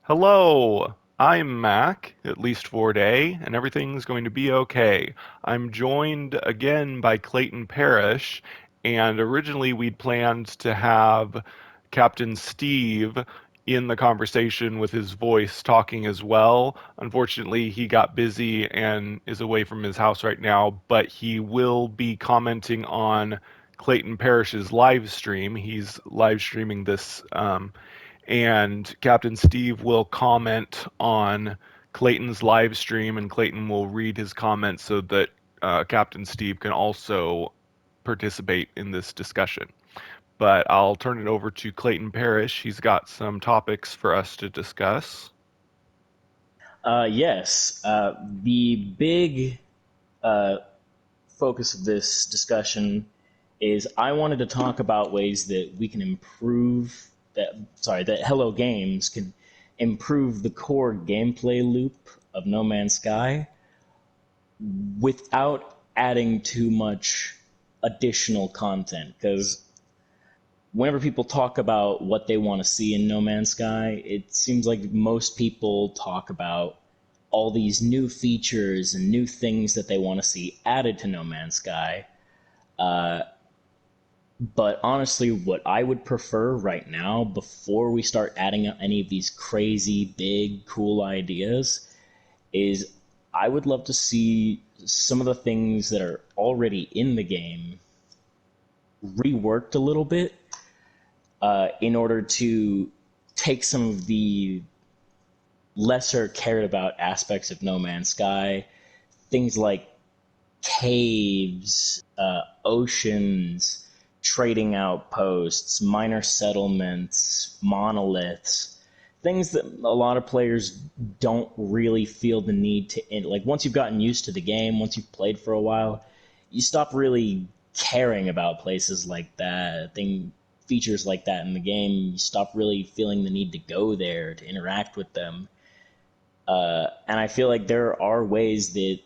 Hello, I'm Mac, at least for today, and everything's going to be okay. I'm joined again by Clayton Parrish, and originally we'd planned to have Captain Steve in the conversation with his voice talking as well. Unfortunately, he got busy and is away from his house right now, but he will be commenting on Clayton Parrish's live stream. He's live streaming this and Captain Steve will comment on Clayton's live stream, and Clayton will read his comments so that Captain Steve can also participate in this discussion. But I'll turn it over to Clayton Parrish. He's got some topics for us to discuss. Yes. The big uh, focus of this discussion is I wanted to talk about ways that we can improve that Hello Games can improve the core gameplay loop of No Man's Sky without adding too much additional content. Because whenever people talk about what they want to see in No Man's Sky, it seems like most people talk about all these new features and new things that they want to see added to No Man's Sky. Uh, but honestly, what I would prefer right now, before we start adding up any of these crazy, big, cool ideas, is I would love to see some of the things that are already in the game reworked a little bit in order to take some of the lesser cared about aspects of No Man's Sky, things like caves, oceans, trading outposts, minor settlements, monoliths, things that a lot of players don't really feel the need to. Like, once you've gotten used to the game, once you've played for a while, you stop really caring about places like that, features like that in the game. You stop really feeling the need to go there to interact with them. And I feel like there are ways that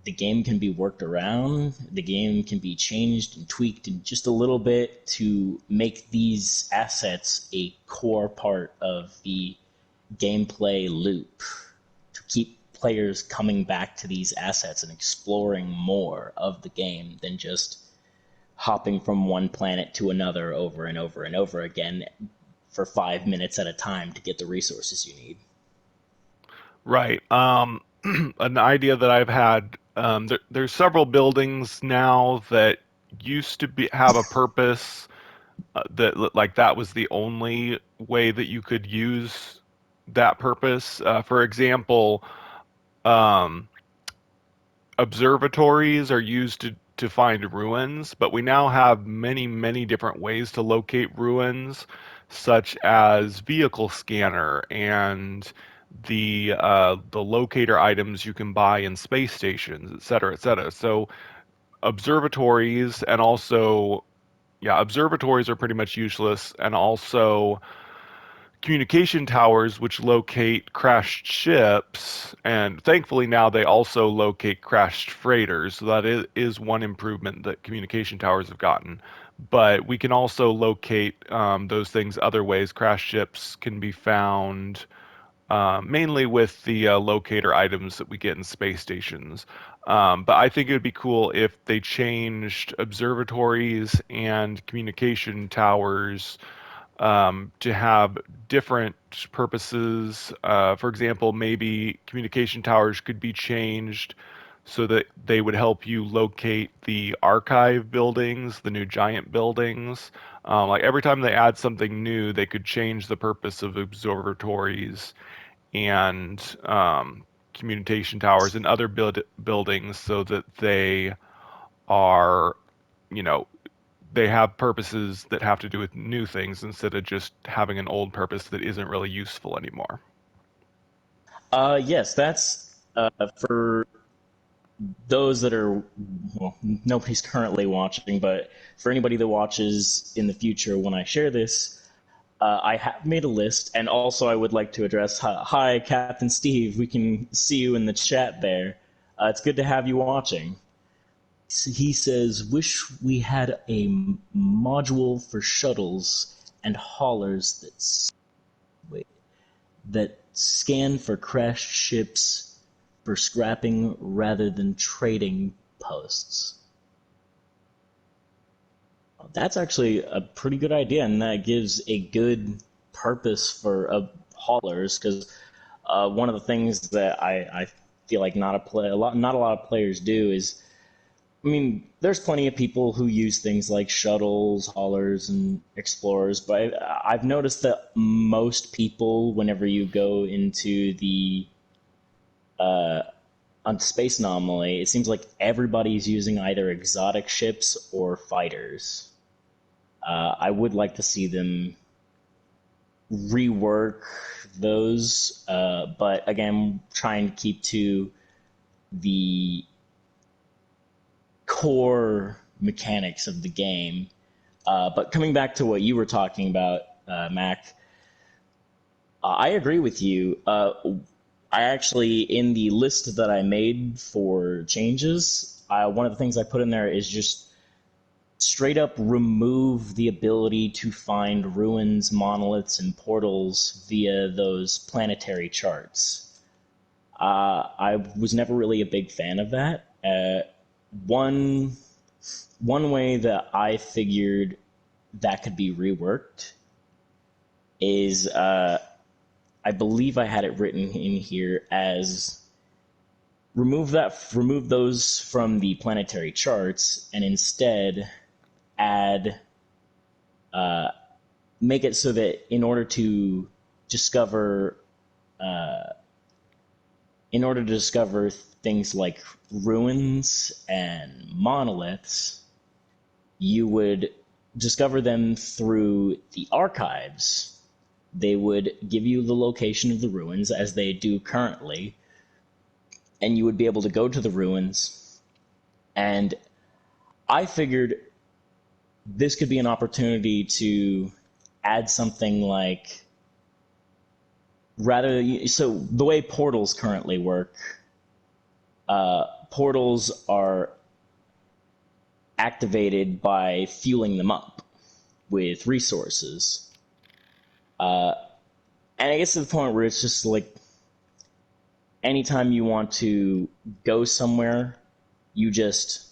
the game can be worked around, the game can be changed and tweaked in just a little bit to make these assets a core part of the gameplay loop, to keep players coming back to these assets and exploring more of the game than just hopping from one planet to another over and over and over again for 5 minutes at a time to get the resources you need. Right. An idea that I've had. There's several buildings now that used to be have a purpose that like that was the only way that you could use that purpose. For example, um, observatories are used to find ruins, but we now have many different ways to locate ruins, such as vehicle scanner and the locator items you can buy in space stations, et cetera, et cetera. So observatories and also yeah, observatories are pretty much useless, and also communication towers, which locate crashed ships, and thankfully now they also locate crashed freighters. So that is one improvement that communication towers have gotten. But we can also locate those things other ways. Crashed ships can be found mainly with the locator items that we get in space stations. But I think it would be cool if they changed observatories and communication towers to have different purposes. For example, maybe communication towers could be changed so that they would help you locate the archive buildings, the new giant buildings. Like every time they add something new, they could change the purpose of observatories and communication towers and other buildings so that they are, you know, they have purposes that have to do with new things instead of just having an old purpose that isn't really useful anymore. Yes, that's for those that are, well, nobody's currently watching, but for anybody that watches in the future when I share this, I have made a list, and also I would like to address hi, Captain Steve. We can see you in the chat there. It's good to have you watching. He says, "Wish we had a module for shuttles and haulers that's wait, that scan for crashed ships for scrapping rather than trading posts. That's actually a pretty good idea, and that gives a good purpose for haulers. Because one of the things that I feel like not a lot of players do is, I mean, there's plenty of people who use things like shuttles, haulers, and explorers, but I've noticed that most people, whenever you go into the on Space Anomaly, it seems like everybody's using either exotic ships or fighters. I would like to see them rework those, but again, trying to keep to the core mechanics of the game. But coming back to what you were talking about, Mac, I agree with you. I actually, in the list that I made for changes, one of the things I put in there is just straight up remove the ability to find ruins, monoliths, and portals via those planetary charts. I was never really a big fan of that. One one way that I figured that could be reworked is I believe I had it written in here as remove those from the planetary charts and instead add make it so that discover in order to discover things like ruins and monoliths, you would discover them through the archives. They would give you the location of the ruins as they do currently, and you would be able to go to the ruins. And I figured this could be an opportunity to add something like so the way portals currently work, portals are activated by fueling them up with resources. And I guess to the point where it's just like anytime you want to go somewhere, you just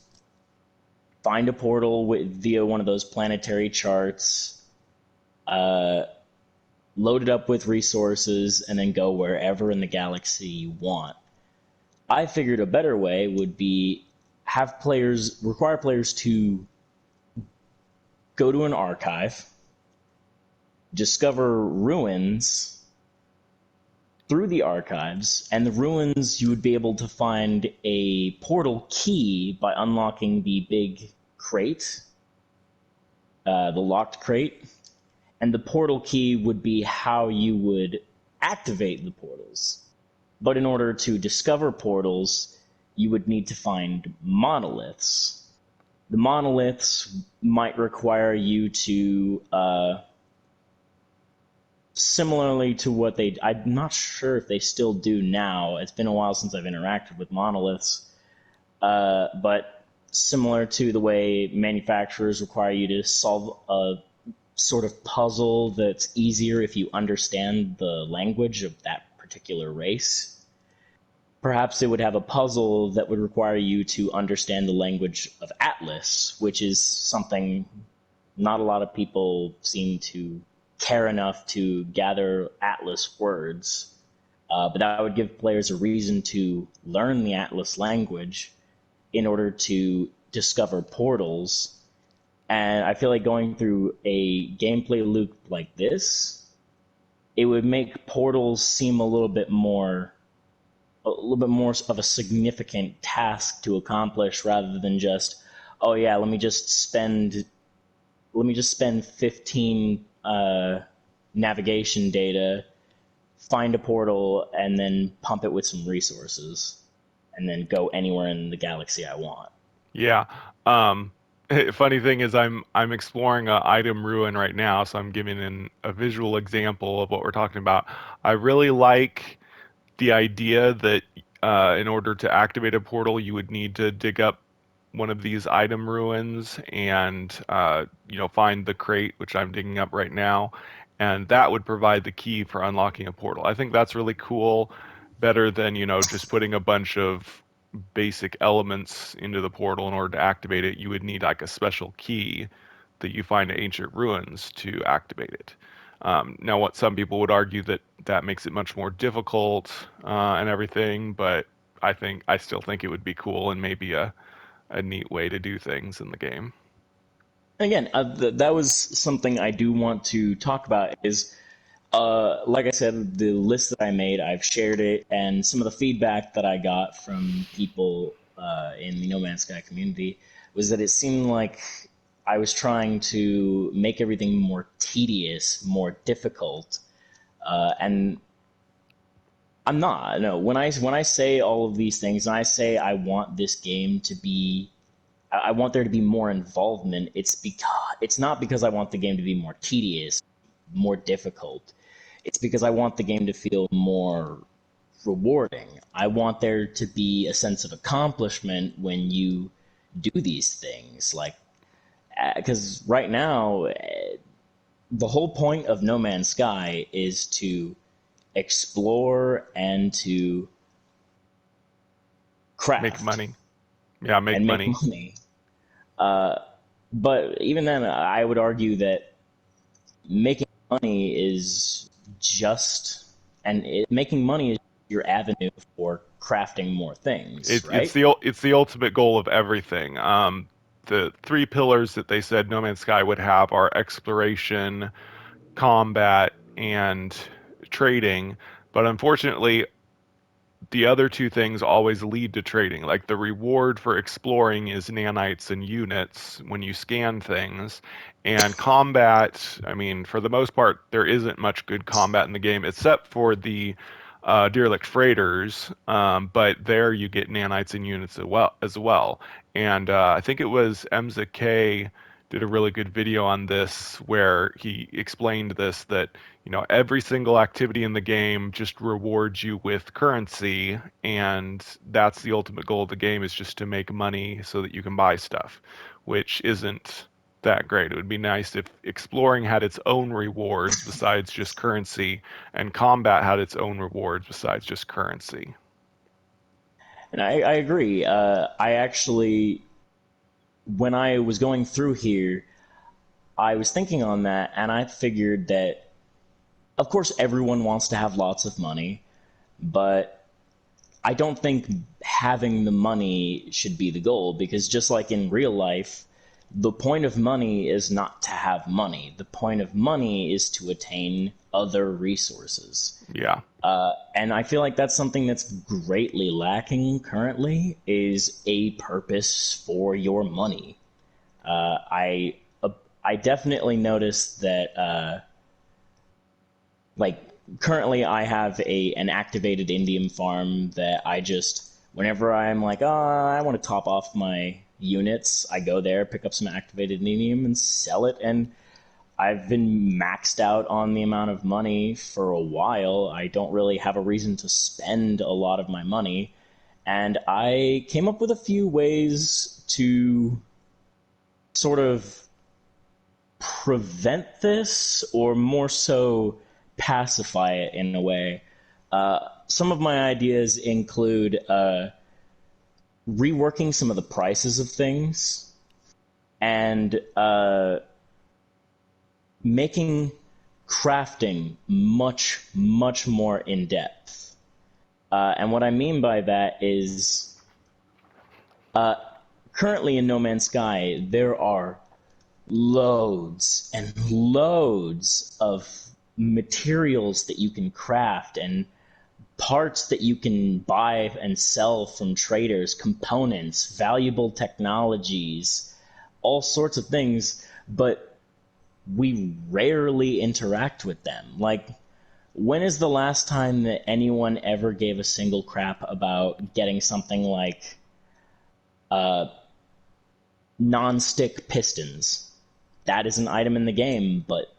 find a portal via one of those planetary charts, load it up with resources, and then go wherever in the galaxy you want. I figured a better way would be require players to go to an archive, discover ruins through the archives, and the ruins you would be able to find a portal key by unlocking the big crate, the locked crate, and the portal key would be how you would activate the portals. But in order to discover portals, you would need to find monoliths. The monoliths might require you to similarly to what I'm not sure if they still do now. It's been a while since I've interacted with monoliths, but similar to the way manufacturers require you to solve a sort of puzzle that's easier if you understand the language of that particular race. Perhaps it would have a puzzle that would require you to understand the language of Atlas, which is something not a lot of people seem to care enough to gather Atlas words. But that would give players a reason to learn the Atlas language in order to discover portals. And I feel like going through a gameplay loop like this, it would make portals seem a little bit more of a significant task to accomplish rather than just, oh yeah, let me just spend 15 navigation data, find a portal, and then pump it with some resources, and then go anywhere in the galaxy I want. Yeah. Um, Funny thing is, I'm exploring a item ruin right now, so I'm giving a visual example of what we're talking about. I really like the idea that in order to activate a portal, you would need to dig up one of these item ruins and find the crate, which I'm digging up right now, and that would provide the key for unlocking a portal. I think that's really cool, better than, just putting a bunch of basic elements into the portal in order to activate it. You would need like a special key that you find in ancient ruins to activate it. Now, what some people would argue that that makes it much more difficult and everything, but I still think it would be cool and maybe a neat way to do things in the game. Again, that was something I do want to talk about. Is like I said, the list that I made, I've shared it, and some of the feedback that I got from people in the No Man's Sky community was that it seemed like I was trying to make everything more tedious, more difficult, and I'm not. No, when I say all of these things, and I say I want this game to be, I want there to be more involvement. It's not because I want the game to be more tedious, more difficult. It's because I want the game to feel more rewarding. I want there to be a sense of accomplishment when you do these things. Like, because right now, the whole point of No Man's Sky is to explore and to Make craft money. Yeah, make and make money. money. But even then, I would argue that making money is just, making money is your avenue for crafting more things, right? It's the ultimate goal of everything. The three pillars that they said No Man's Sky would have are exploration, combat, and trading. But unfortunately, the other two things always lead to trading. Like the reward for exploring is nanites and units when you scan things. And combat, I mean, for the most part, there isn't much good combat in the game except for the derelict freighters. But there you get nanites and units as well. And I think it was Emza K did a really good video on this where he explained this that every single activity in the game just rewards you with currency, and that's the ultimate goal of the game is just to make money so that you can buy stuff, which isn't that great. It would be nice if exploring had its own rewards besides just currency, and combat had its own rewards besides just currency. And I agree. I actually, when I was going through here, I was thinking on that, and I figured that, of course, everyone wants to have lots of money, but I don't think having the money should be the goal, because just like in real life, the point of money is not to have money. The point of money is to attain other resources. Yeah. And I feel like that's something that's greatly lacking currently, is a purpose for your money. Uh, I I definitely noticed that like currently I have a an activated indium farm that I just, whenever I'm like, oh, I want to top off my units, I go there, pick up some activated indium and sell it, and I've been maxed out on the amount of money for a while. I don't really have a reason to spend a lot of my money, and I came up with a few ways to sort of prevent this, or more so pacify it in a way. Some of my ideas include reworking some of the prices of things, and making crafting much, much more in depth. And what I mean by that is currently in No Man's Sky, there are loads and loads of materials that you can craft, and parts that you can buy and sell from traders, components, valuable technologies, all sorts of things, but we rarely interact with them. Like, when is the last time that anyone ever gave a single crap about getting something like non-stick pistons? That is an item in the game, but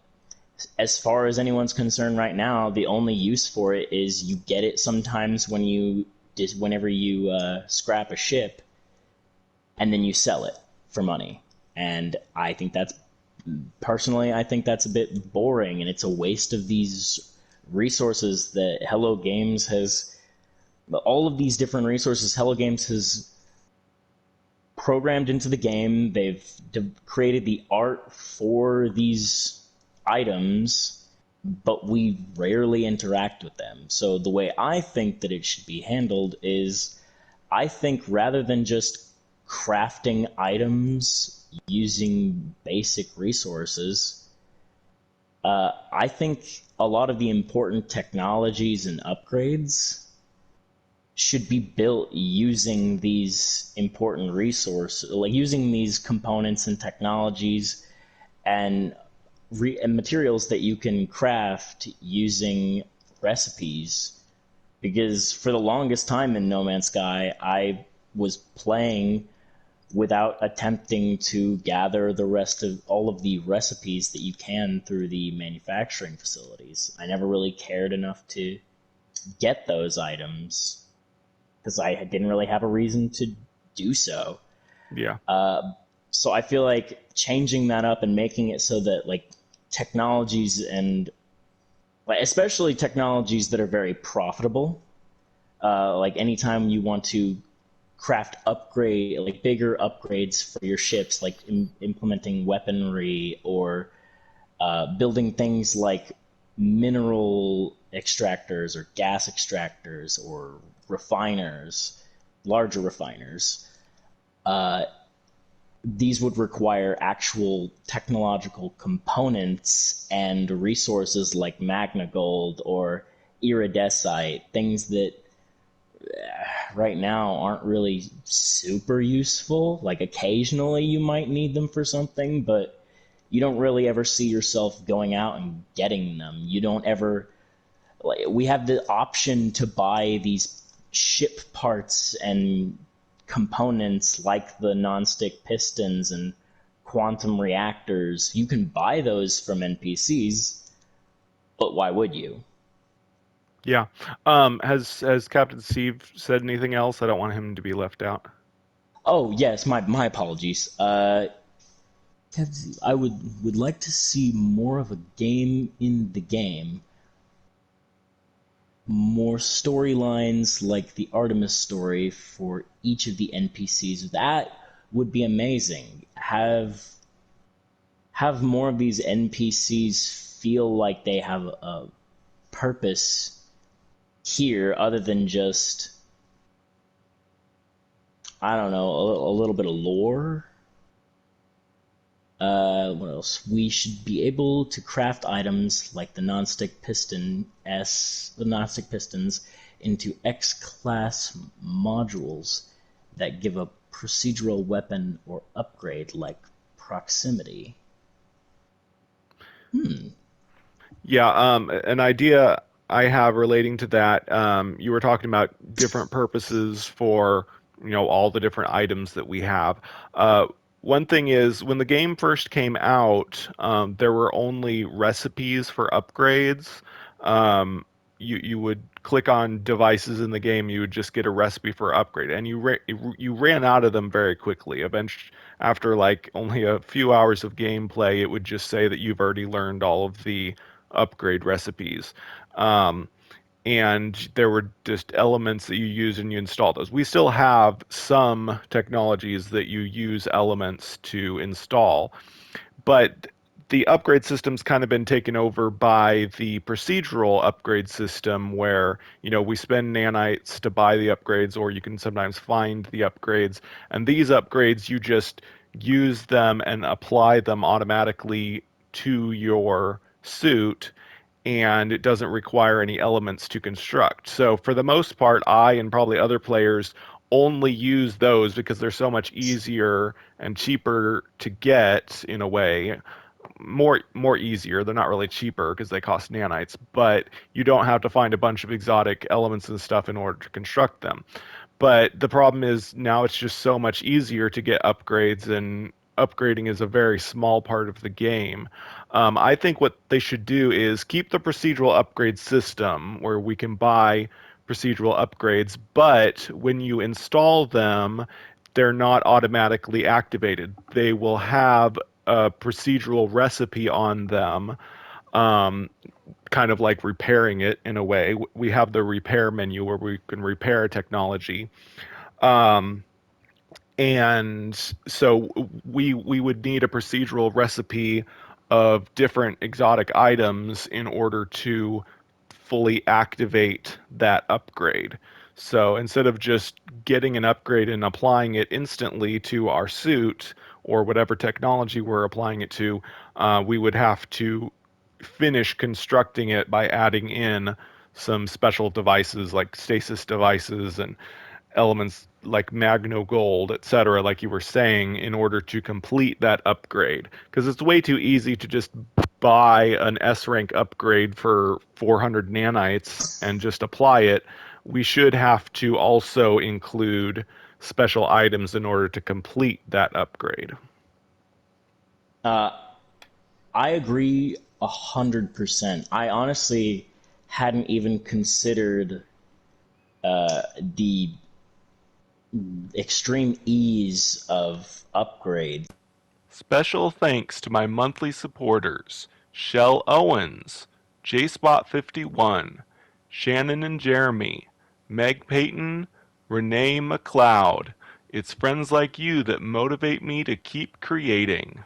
as far as anyone's concerned right now, the only use for it is you get it sometimes whenever you scrap a ship, and then you sell it for money. And I think that's Personally, I think that's a bit boring and it's a waste of these resources that Hello Games has. All of these different resources Hello Games has programmed into the game. They've created the art for these items, but we rarely interact with them. So the way I think that it should be handled is I think rather than just crafting items using basic resources, I think a lot of the important technologies and upgrades should be built using these important resources, like using these components and technologies and, and materials that you can craft using recipes. Because for the longest time in No Man's Sky, I was playing without attempting to gather the rest of all of the recipes that you can through the manufacturing facilities. I never really cared enough to get those items because I didn't really have a reason to do so. Yeah. So I feel like changing that up and making it so that like technologies and like especially technologies that are very profitable, like anytime you want to craft upgrade like bigger upgrades for your ships, like implementing weaponry or building things like mineral extractors or gas extractors or refiners, larger refiners. Uh, these would require actual technological components and resources like magna gold or iridescite, things that right now aren't really super useful. Like occasionally you might need them for something, but you don't really ever see yourself going out and getting them. You don't ever like we have the option to buy these ship parts and components like the nonstick pistons and quantum reactors. You can buy those from NPCs, but why would you? Yeah. Has Captain Steve said anything else? I don't want him to be left out. Oh yes, my apologies. I would like to see more of a game in the game, more storylines like the Artemis story for each of the NPCs. That would be amazing. Have more of these NPCs feel like they have a purpose here other than just I don't know a little bit of lore. What else? We should be able to craft items like the nonstick pistons into X-class modules that give a procedural weapon or upgrade like proximity. Yeah, an idea I have relating to that, you were talking about different purposes for, all the different items that we have. One thing is when the game first came out, there were only recipes for upgrades. You would click on devices in the game, you would just get a recipe for upgrade, and you ran out of them very quickly. Eventually, after like only a few hours of gameplay, it would just say that you've already learned all of the upgrade recipes. Um, and there were just elements that you use and you install those. We still have some technologies that you use elements to install, but the upgrade system's kind of been taken over by the procedural upgrade system where, we spend nanites to buy the upgrades, or you can sometimes find the upgrades. And these upgrades, you just use them and apply them automatically to your suit, and it doesn't require any elements to construct. So for the most part, I and probably other players only use those because they're so much easier and cheaper to get in a way, more easier. They're not really cheaper because they cost nanites, but you don't have to find a bunch of exotic elements and stuff in order to construct them. But the problem is now it's just so much easier to get upgrades, and upgrading is a very small part of the game. I think what they should do is keep the procedural upgrade system where we can buy procedural upgrades, but when you install them, they're not automatically activated. They will have a procedural recipe on them, um, kind of like repairing it in a way. We have the repair menu where we can repair technology. Um, and so we would need a procedural recipe of different exotic items in order to fully activate that upgrade. So instead of just getting an upgrade and applying it instantly to our suit or whatever technology we're applying it to, we would have to finish constructing it by adding in some special devices like stasis devices and elements like magno gold, etc., like you were saying, in order to complete that upgrade. Because it's way too easy to just buy an S rank upgrade for 400 nanites and just apply it. We should have to also include special items in order to complete that upgrade. Uh, I agree 100%. I honestly hadn't even considered the extreme ease of upgrade. Special thanks to my monthly supporters, Shell Owens, JSpot51, Shannon and Jeremy, Meg Payton, Renee McLeod. It's friends like you that motivate me to keep creating.